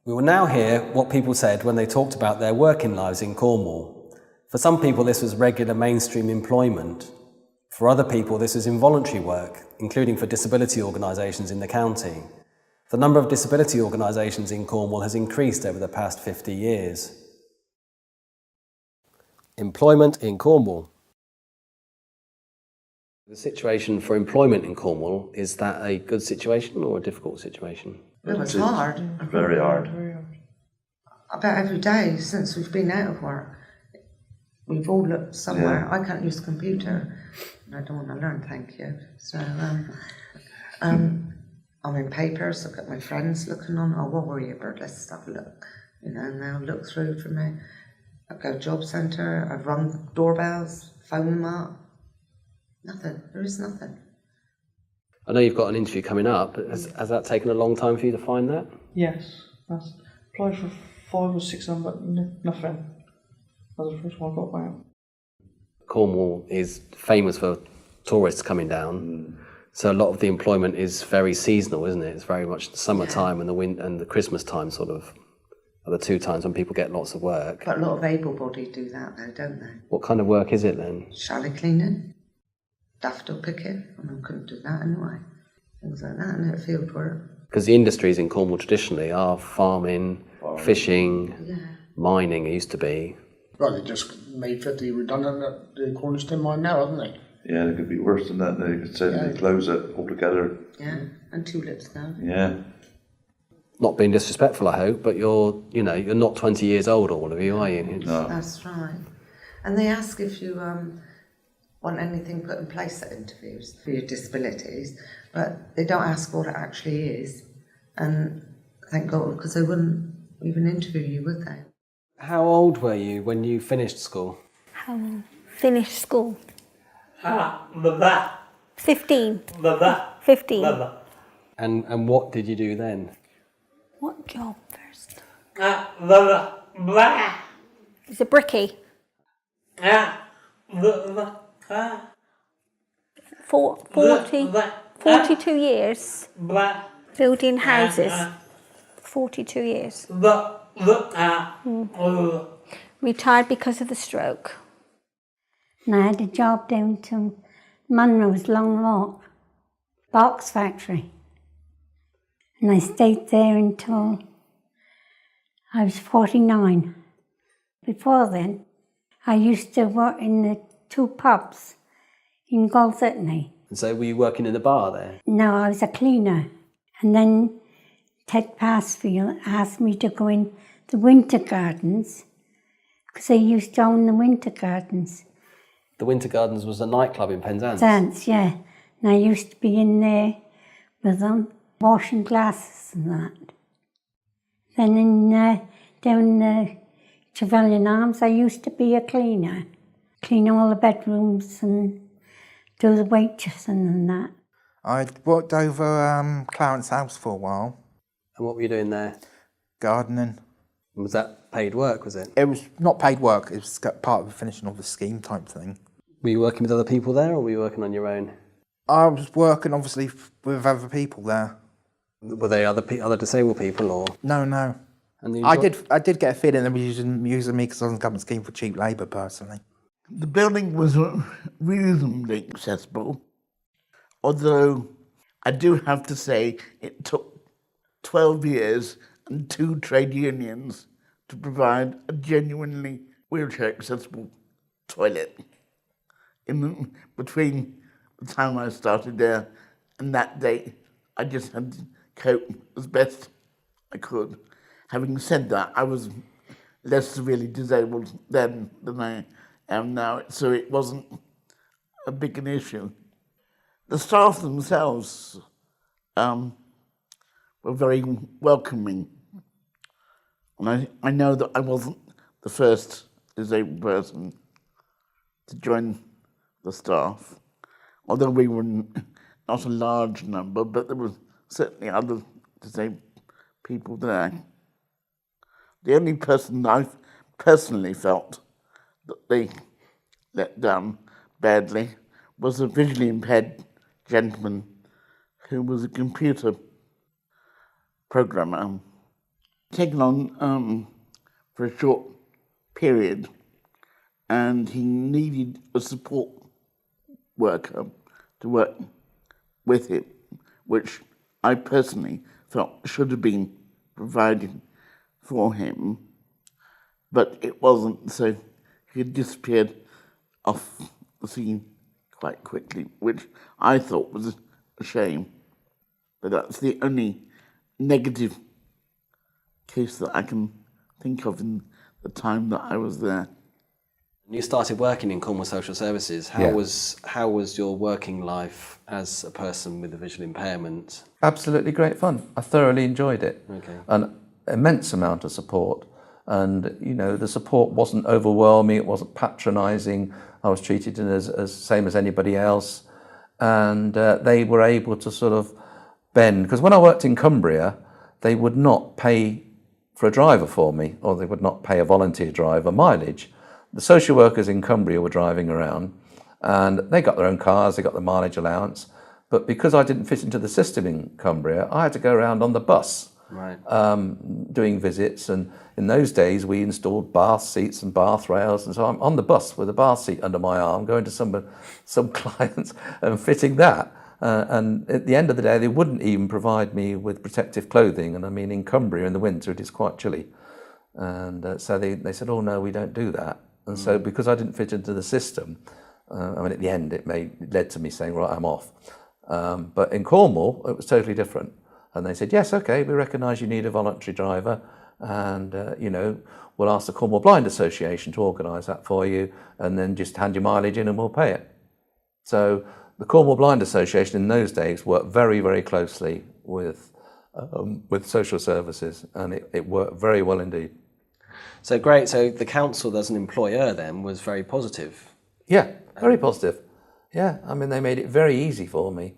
We will now hear what people said when they talked about their working lives in Cornwall. For some people, this was regular mainstream employment. For other people, this was involuntary work, including for disability organisations in the county. The number of disability organisations in Cornwall has increased over the past 50 years. Employment in Cornwall. The situation for employment in Cornwall, is that a good situation or a difficult situation? It was hard. Very hard. About every day since we've been out of work, we've all looked somewhere. Yeah. I can't use a computer, and I don't want to learn, thank you. So, I'm in papers, I've got my friends looking on. Oh, what were you about? Let's have a look. You know, and they'll look through for me. I've got a job centre, I've rung doorbells, phoned them up. Nothing, there is nothing. I know you've got an interview coming up. Has that taken a long time for you to find that? Yes, I've applied for 5 or 6 of them, but nothing. That was the first one I got back. Cornwall is famous for tourists coming down, so a lot of the employment is very seasonal, isn't it? It's very much the summertime and the Christmas time sort of are the two times when people get lots of work. But a lot of able-bodied do that though, don't they? What kind of work is it then? Chalet cleaning, daffodil picking, I couldn't do that anyway. Things like that, and field work. Because the industries in Cornwall traditionally are farming, fishing, mining, it used to be. Well, they just made 50 redundant at the Cornerstone mine now, haven't they? Yeah, it could be worse than that. They could certainly close it altogether. Yeah, and tulips now. Yeah. Not being disrespectful, I hope, but you're not 20 years old, all of you, are you? No. That's right. And they ask if you want anything put in place at interviews for your disabilities, but they don't ask what it actually is. And thank God, because they wouldn't even interview you, would they? How old were you when you finished school? Finished school? 15. 15. And what did you do then? What job first? It's a brickie. 42 years. Building houses. 42 years. Retired because of the stroke. And I had a job down to Munro's Long Walk, box factory. And I stayed there until I was 49. Before then, I used to work in the 2 pubs in Galzetney. And so were you working in the bar there? No, I was a cleaner. And then Ted Passfield asked me to go in the Winter Gardens, because I used to own the Winter Gardens. The Winter Gardens was a nightclub in Penzance? Penzance, yeah. And I used to be in there with them, washing glasses and that. Then down the Trevelyan Arms, I used to be a cleaner. Clean all the bedrooms and do the waitressing and that. I worked over Clarence House for a while. And what were you doing there? Gardening. Was that paid work, was it? It was not paid work, it was part of the finishing of the scheme type thing. Were you working with other people there, or were you working on your own? I was working, obviously, with other people there. Were they other disabled people, or...? No. And I did get a feeling they were using me because I was on the government scheme for cheap labour, personally. The building was reasonably accessible, although I do have to say it took 12 years and 2 trade unions to provide a genuinely wheelchair-accessible toilet. Between the time I started there and that date, I just had to cope as best I could. Having said that, I was less severely disabled then than I am now, so it wasn't a big an issue. The staff themselves were very welcoming. And I know that I wasn't the first disabled person to join the staff, although we were not a large number, but there were certainly other disabled people there. The only person I personally felt that they let down badly was a visually impaired gentleman who was a computer programmer. taken on for a short period, and he needed a support worker to work with him, which I personally felt should have been provided for him, but it wasn't, so he disappeared off the scene quite quickly, which I thought was a shame. But that's the only negative case that I can think of in the time that I was there. You started working in Cornwall Social Services. How was your working life as a person with a visual impairment? Absolutely great fun. I thoroughly enjoyed it. Okay. An immense amount of support. And, you know, the support wasn't overwhelming, it wasn't patronising. I was treated as same as anybody else. And they were able to sort of bend. Because when I worked in Cumbria, they would not pay for a driver for me, or they would not pay a volunteer driver mileage. The social workers in Cumbria were driving around, and they got their own cars, they got the mileage allowance. But because I didn't fit into the system in Cumbria, I had to go around on the bus, right, doing visits. And in those days, we installed bath seats and bath rails. And so I'm on the bus with a bath seat under my arm, going to some clients and fitting that. And at the end of the day, they wouldn't even provide me with protective clothing. And I mean, in Cumbria in the winter, it is quite chilly. And so they said, oh, no, we don't do that. And so because I didn't fit into the system, I mean, at the end, it led to me saying, right, I'm off. But in Cornwall, it was totally different. And they said, yes, okay, we recognise you need a voluntary driver. And, you know, we'll ask the Cornwall Blind Association to organise that for you. And then just hand your mileage in and we'll pay it. So the Cornwall Blind Association in those days worked very, very closely with social services. And it worked very well indeed. So great. So the council as an employer then was very positive. Yeah, very positive. Yeah, I mean, they made it very easy for me.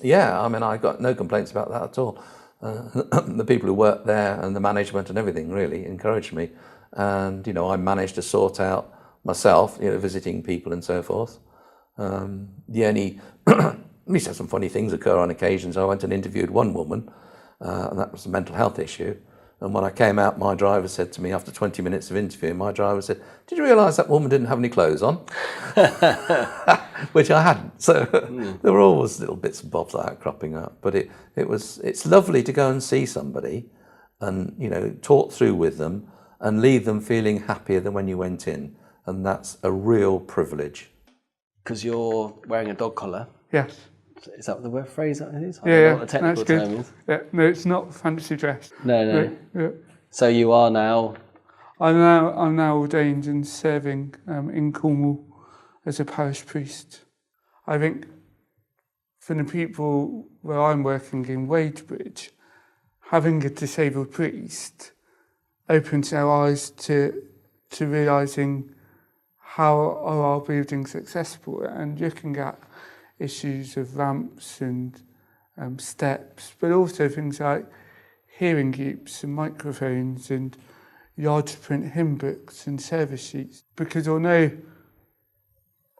Yeah, I mean, I got no complaints about that at all. The people who worked there and the management and everything really encouraged me. And, you know, I managed to sort out myself, you know, visiting people and so forth. We used to have some funny things occur on occasions. I went and interviewed one woman, and that was a mental health issue. And when I came out, my driver said to me, after 20 minutes of interviewing, my driver said, did you realise that woman didn't have any clothes on? Which I hadn't. So there were always little bits and bobs like that cropping up. But it's lovely to go and see somebody and, you know, talk through with them and leave them feeling happier than when you went in. And that's a real privilege. Because you're wearing a dog collar. Yes. Is that the word phrase that it is? I Yeah, don't know yeah, what the technical that's term good. is. Yeah, no, it's not fancy dress. No. Yeah. So you are now... I'm now ordained and serving in Cornwall as a parish priest. I think for the people where I'm working in Wadebridge, having a disabled priest opens their eyes to realising how are our buildings accessible and looking at issues of ramps and steps, but also things like hearing groups and microphones and yard to print hymn books and service sheets. Because although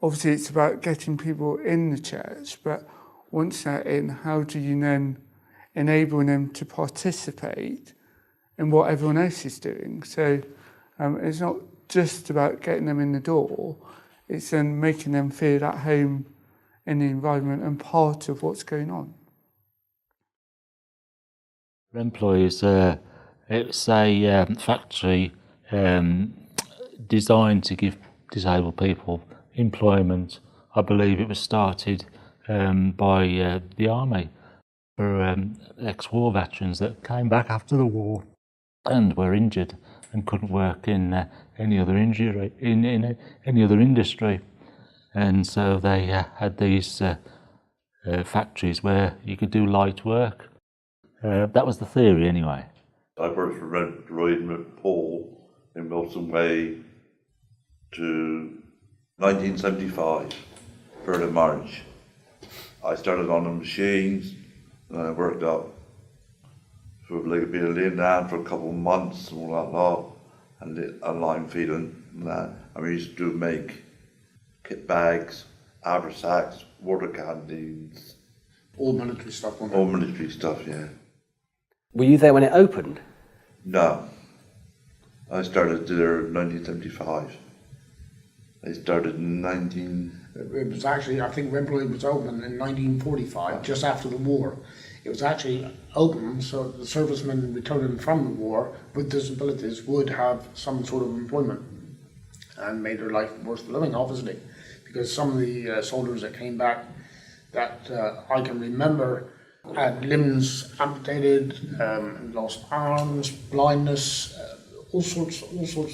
obviously it's about getting people in the church, but once they're in, how do you then enable them to participate in what everyone else is doing? So it's not just about getting them in the door, it's then making them feel at home in the environment and part of what's going on. Remploy is it's a factory designed to give disabled people employment. I believe it was started by the army for ex-war veterans that came back after the war and were injured and couldn't work in any other injury in any other industry, and so they had these factories where you could do light work. That was the theory, anyway. I worked for Remploy with Paul in Wilson Way to 1975 for the marriage. I started on the machines and I worked out for like being a laying down for a couple of months and all that lot, and a line feeding and that. And we used to make kit bags, haversacks, water canteens. All military stuff, wasn't it? All military stuff, yeah. Were you there when it opened? No. I started there in 1975. I started in 19... It was actually, I think Remploy was open in 1945, just after the war. It was actually open so the servicemen returning from the war with disabilities would have some sort of employment and made their life worth living, obviously. Because some of the soldiers that came back that I can remember had limbs amputated, lost arms, blindness, all sorts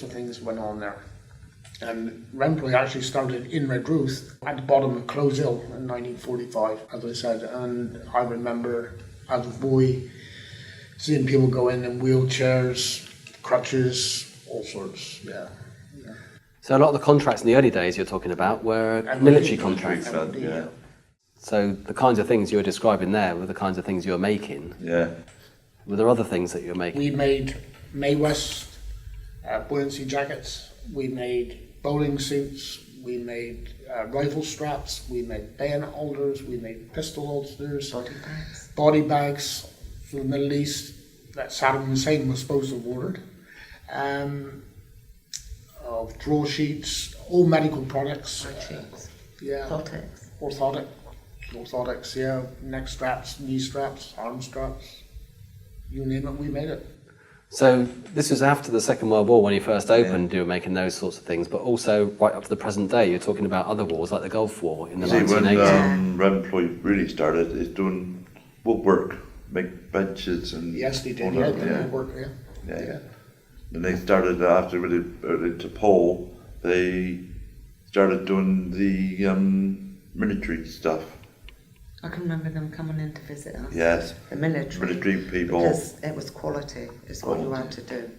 of things went on there. And Remploy actually started in Redruth at the bottom of Close Hill in 1945, as I said. And I remember as a boy seeing people go in wheelchairs, crutches, all sorts, yeah. So a lot of the contracts in the early days you're talking about were military contracts. Yeah. So the kinds of things you were describing there were the kinds of things you were making. Yeah. Were there other things that you were making? We made Mae West buoyancy jackets. We made bowling suits. We made rifle straps. We made bayonet holders. We made pistol holsters. Body bags for the Middle East that Saddam Hussein was supposed to have ordered. Of draw sheets, all medical products. Yeah. Orthotics, yeah. Neck straps, knee straps, arm straps. You name it, we made it. So this was after the Second World War when you first opened, you were making those sorts of things, but also right up to the present day, you're talking about other wars like the Gulf War in the 1980s. When Remploy really started, is doing woodwork, make benches and... Yes, they did, all yeah, that, woodwork, yeah. And they started, after they went into Pole, they started doing the military stuff. I can remember them coming in to visit us. Yes. The military people. Because it was quality, is what you had to do.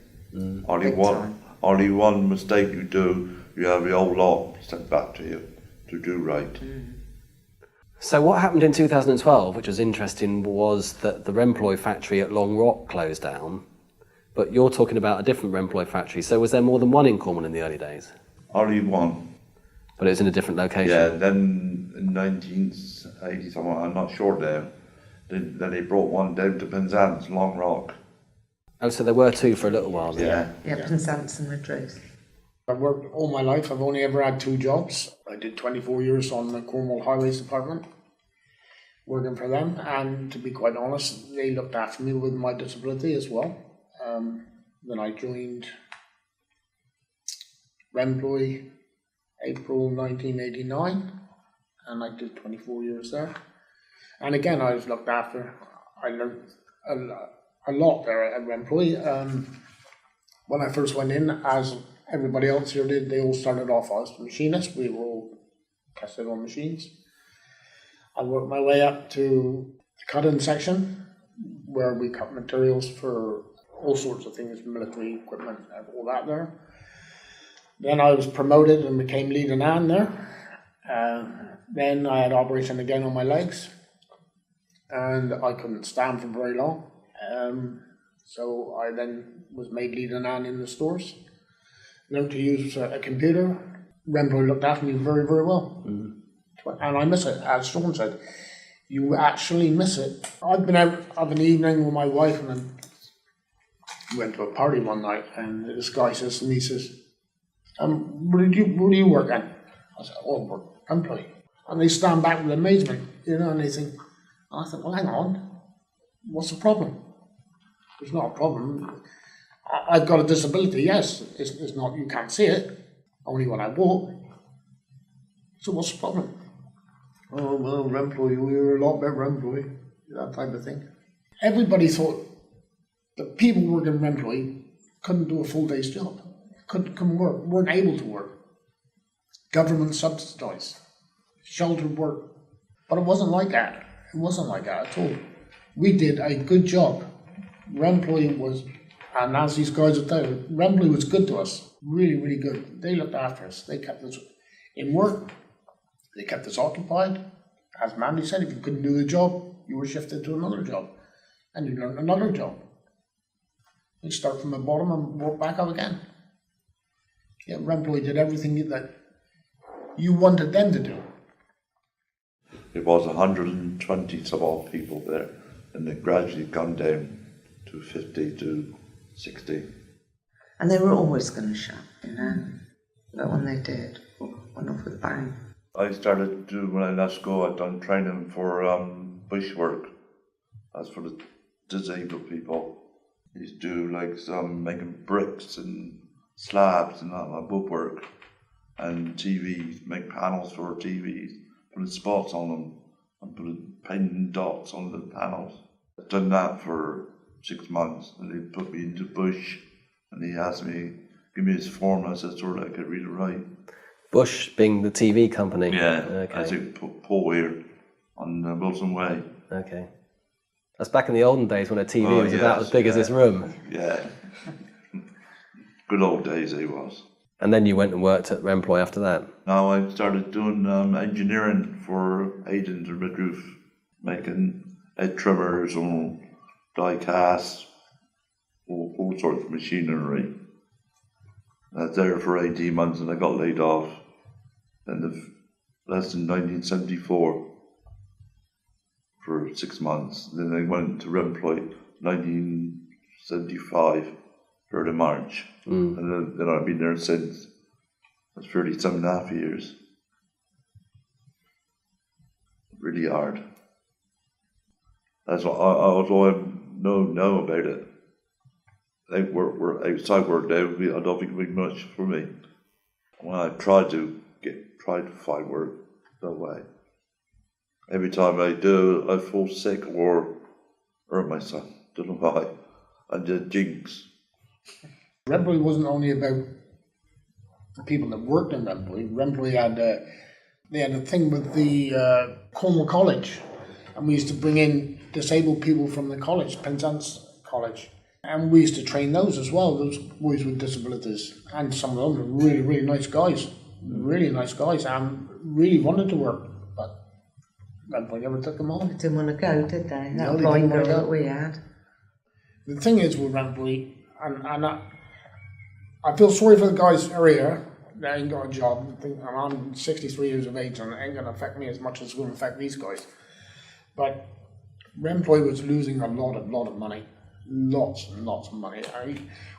Only one mistake you do, you have the whole lot sent back to you to do right. So what happened in 2012, which was interesting, was that the Remploy factory at Long Rock closed down, but you're talking about a different Remploy factory. So was there more than one in Cornwall in the early days? Only one. But it was in a different location? Yeah, then in 1980 something, I'm not sure now, then they brought one down to Penzance, Long Rock. Oh, so there were two for a little while then? Yeah, Penzance and Redruth. I've worked all my life. I've only ever had 2 jobs. I did 24 years on the Cornwall Highways Department, working for them. And to be quite honest, they looked after me with my disability as well. Then I joined Remploy April 1989, and I did 24 years there. And again, I was looked after. I learned a lot there at Remploy. When I first went in, as everybody else here did, they all started off as machinists. We were all tested on machines. I worked my way up to the cutting section, where we cut materials for all sorts of things, military equipment, and all that there. Then I was promoted and became leading hand there. Then I had operation again on my legs, and I couldn't stand for very long. So I then was made leading hand in the stores. Learned to use a computer. Remploy looked after me very, very well. And I miss it, as Sean said. You actually miss it. I've been out of an evening with my wife, and I went to a party one night, and this guy says to me, he says, where do you work at? I said, I work at Remploy. And they stand back with amazement, and they think, I thought, well, hang on, what's the problem? There's not a problem. I've got a disability, yes. It's not, you can't see it, only when I walk. So what's the problem? Oh, well, Remploy, we were a lot better Remploy, that type of thing. Everybody thought that people working in Remploy couldn't do a full day's job, couldn't work, weren't able to work. Government subsidised, sheltered work. But it wasn't like that. It wasn't like that at all. We did a good job. Remploy was, and as these guys will tell you, Remploy was good to us. Really, really good. They looked after us. They kept us in work. They kept us occupied. As Mandy said, if you couldn't do the job, you were shifted to another job. And you learned another job. You start from the bottom and work back up again. Yeah, Remploy did everything that you wanted them to do. It was 120 some odd people there, and it gradually gone down to 50 to 60. And they were always going to shut, you know. But when they did, went off with a bang. I started to, when I left school, I'd done training for bush work. That's for the disabled people. I used to do like some making bricks and slabs and that, like woodwork, and TVs, make panels for TVs, putting spots on them and putting painting dots on the panels. I'd done that for 6 months, and they put me into bush, and he asked me, give me his form, I said, sort of, I could read and write. Bush being the TV company? Yeah, Okay. I think Paul here on Wilson Way. Okay. That's back in the olden days when a TV Oh, was about yes, as big as yeah. this room. Yeah. Good old days it was. And then you went and worked at Remploy after that? Now I started doing engineering for agents and midroof, making head trimmers and die casts, all sorts of machinery. I was there for 18 months and I got laid off. That's in 1974 for 6 months. Then I went to Remploy 1975, 3rd of March. And then I've been there since. That's 37 and a half years. Really hard. That's all I know about it. We're outside work now, I don't think it'll be much for me. When I tried to find work, no way. Every time I do, I fall sick or hurt myself. Don't know why. I did jinx. Remploy wasn't only about the people that worked in Remploy. Remploy had they had a thing with the Cornwall College, and we used to bring in disabled people from the college, Penzance College, and we used to train those as well. Those boys with disabilities, and some of them were really, really nice guys, and really wanted to work, but Remploy never took them on. They didn't want to go, did they? No, That they blind didn't want girl to that go. we had. The thing is with Remploy, and I feel sorry for the guys area that ain't got a job. And I'm 63 years of age, and it ain't going to affect me as much as it's going to affect these guys. But Remploy was losing a lot of money, lots and lots of money.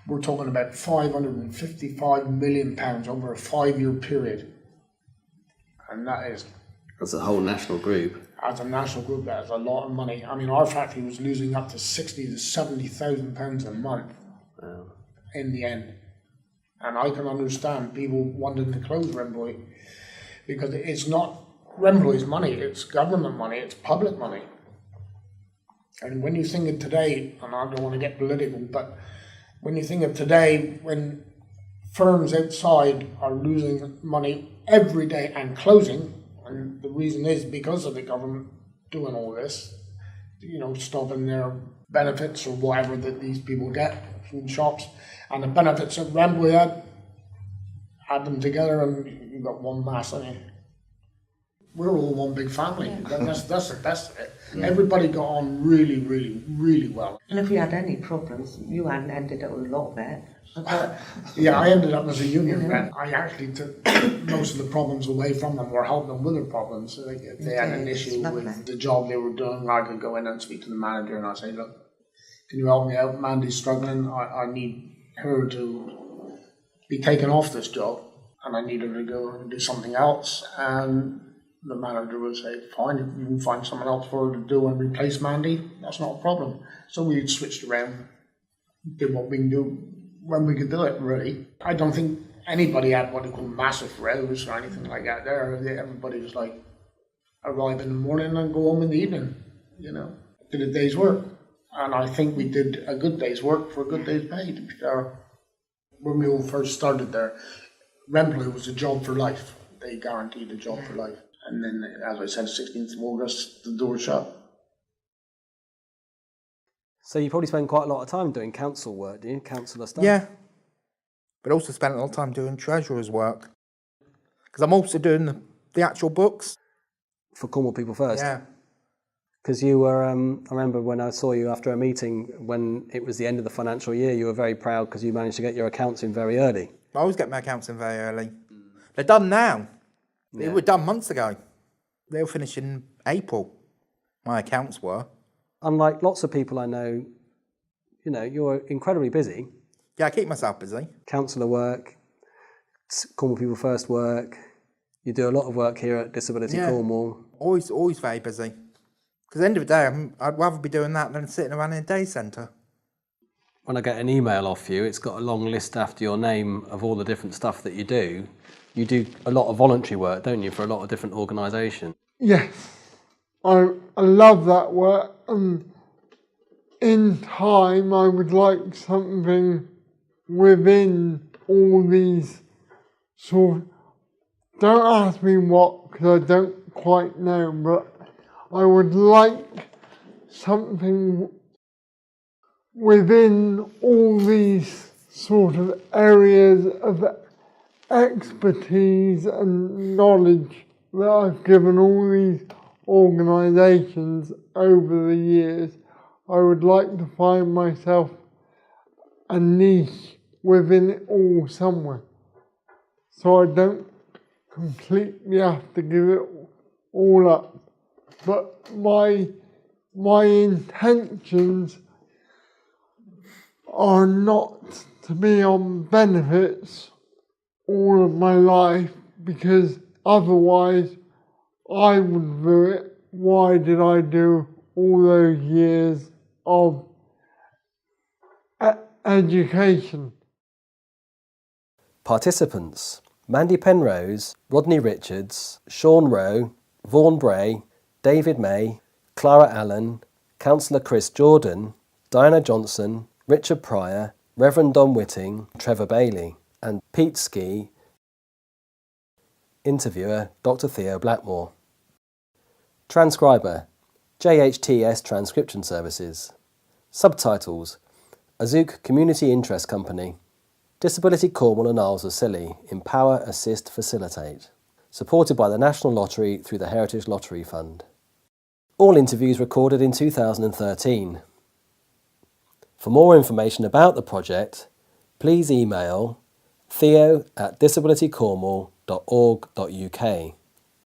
We're talking about £555 million over a 5-year period, and that's a whole national group. As a national group, that is a lot of money. I mean, our factory was losing up to £60,000 to £70,000 a month in the end. And I can understand people wanting to close Remploy because it's not Remploy's money, it's government money, it's public money. And when you think of today, and I don't want to get political, but when you think of today, when firms outside are losing money every day and closing, and the reason is because of the government doing all this, you know, stopping their benefits or whatever that these people get from shops, and the benefits that Remploy had, add them together and you've got one mass on you. We're all one big family. Yeah. That's the best of it. Yeah. Everybody got on really, really, really well. And if we had any problems, you hadn't ended up with a lot of it. Yeah, I ended up as a union rep. I actually took most of the problems away from them or helped them with their problems. So if they had an issue with the job they were doing, I could go in and speak to the manager and I'd say, look, can you help me out? Mandy's struggling. I need her to be taken off this job and I need her to go and do something else. And the manager would say, fine, if you can find someone else for her to do and replace Mandy, that's not a problem. So we switched around, did what we can do when we could do it, really. I don't think anybody had what they call massive rows or anything like that there. Everybody was like, arrive in the morning and go home in the evening, you know, did a day's work. And I think we did a good day's work for a good day's pay, to be fair. When we all first started there, Remploy was a job for life. They guaranteed a job for life. And then, as I said, 16th of August, the door shut. So you probably spend quite a lot of time doing council work, do you? Councillor stuff? Yeah. But also spent a lot of time doing treasurer's work. Because I'm also doing the actual books. For Cornwall People First? Yeah. Because you were, I remember when I saw you after a meeting, when it was the end of the financial year, you were very proud because you managed to get your accounts in very early. I always get my accounts in very early. They're done now. They were done months ago. They were finished in April. My accounts were. Unlike lots of people I know, You know, you're incredibly busy. Yeah, I keep myself busy. Councillor work, Cornwall People First work. You do a lot of work here at Disability Cornwall. Always very busy. Because at the end of the day, I'd rather be doing that than sitting around in a day centre. When I get an email off you, it's got a long list after your name of all the different stuff that you do. You do a lot of voluntary work, don't you, for a lot of different organisations? Yes, I love that work, and in time I would like something within all these sort. Don't ask me what, because I don't quite know, but I would like something within all these sort of areas of expertise and knowledge that I've given all these organisations over the years. I would like to find myself a niche within it all somewhere, so I don't completely have to give it all up. But my intentions are not to be on benefits all of my life, because otherwise I would do it. Why did I do all those years of education? Participants: Mandy Penrose, Rodney Richards, Sean Rowe, Vaughan Bray, David May, Clara Allen, Councillor Chris Jordan, Diana Johnson, Richard Pryor, Reverend Don Whitting, Trevor Bailey, and Pete Ski. Interviewer Dr. Theo Blackmore. Transcriber JHTS Transcription Services. Subtitles Azook Community Interest Company. Disability Cornwall and Isles of Scilly. Empower, Assist, Facilitate. Supported by the National Lottery through the Heritage Lottery Fund. All interviews recorded in 2013. For more information about the project, please email theo@disabilitycornwall.org.uk.